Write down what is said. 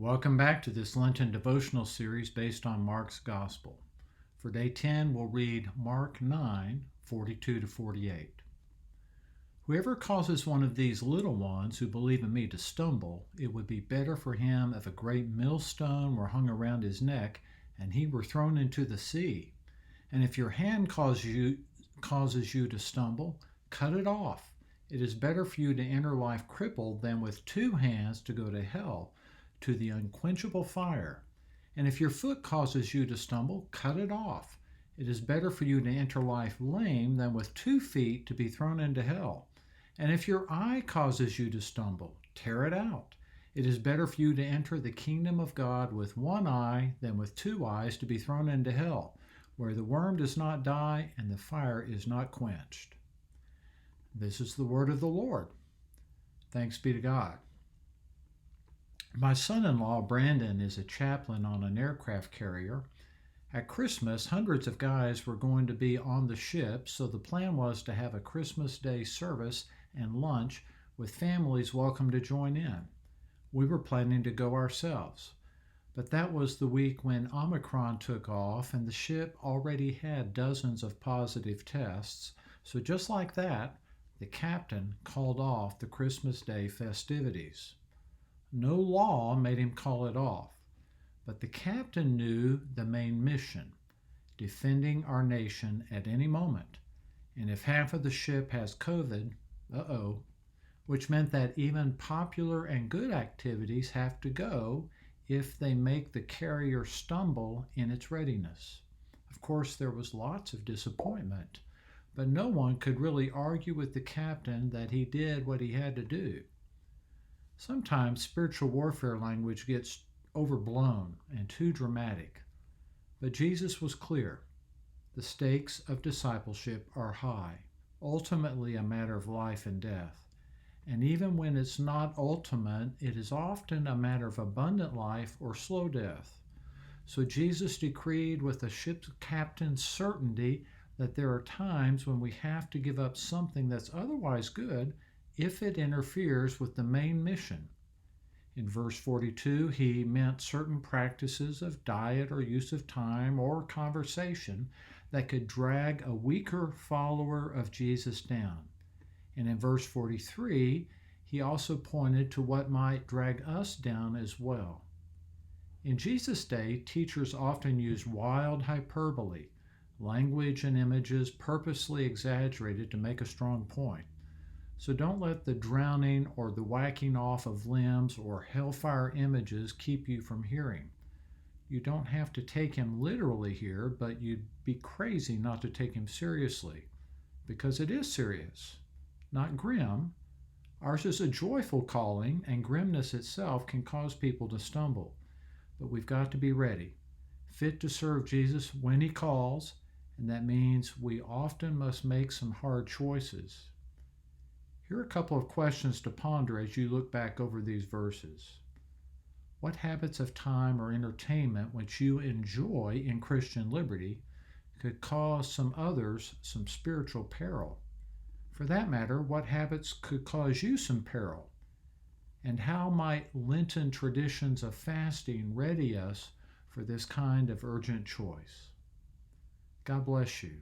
Welcome back to this Lenten devotional series based on Mark's Gospel. For day 10, we'll read Mark 9:42 to 48. Whoever causes one of these little ones who believe in me to stumble, it would be better for him if a great millstone were hung around his neck and he were thrown into the sea. And if your hand causes you to stumble, cut it off. It is better for you to enter life crippled than with two hands to go to hell, to the unquenchable fire. And if your foot causes you to stumble, cut it off. It is better for you to enter life lame than with 2 feet to be thrown into hell. And if your eye causes you to stumble, tear it out. It is better for you to enter the kingdom of God with 1 eye than with 2 eyes to be thrown into hell, where the worm does not die and the fire is not quenched. This is the word of the Lord. Thanks be to God. My son-in-law, Brandon, is a chaplain on an aircraft carrier. At Christmas, hundreds of guys were going to be on the ship, so the plan was to have a Christmas Day service and lunch with families welcome to join in. We were planning to go ourselves, but that was the week when Omicron took off and the ship already had dozens of positive tests, so just like that, the captain called off the Christmas Day festivities. No law made him call it off, but the captain knew the main mission, defending our nation at any moment. And if half of the ship has COVID, which meant that even popular and good activities have to go if they make the carrier stumble in its readiness. Of course, there was lots of disappointment, but no one could really argue with the captain that he did what he had to do. Sometimes spiritual warfare language gets overblown and too dramatic, but Jesus was clear. The stakes of discipleship are high, ultimately a matter of life and death. And even when it's not ultimate, it is often a matter of abundant life or slow death. So Jesus decreed with the ship's captain's certainty that there are times when we have to give up something that's otherwise good if it interferes with the main mission. In verse 42, he meant certain practices of diet or use of time or conversation that could drag a weaker follower of Jesus down. And in verse 43, he also pointed to what might drag us down as well. In Jesus' day, teachers often used wild hyperbole, language and images purposely exaggerated to make a strong point. So don't let the drowning or the whacking off of limbs or hellfire images keep you from hearing. You don't have to take him literally here, but you'd be crazy not to take him seriously, because it is serious, not grim. Ours is a joyful calling, and grimness itself can cause people to stumble. But we've got to be ready, fit to serve Jesus when he calls, and that means we often must make some hard choices. Here are a couple of questions to ponder as you look back over these verses. What habits of time or entertainment which you enjoy in Christian liberty could cause some others some spiritual peril? For that matter, what habits could cause you some peril? And how might Lenten traditions of fasting ready us for this kind of urgent choice? God bless you.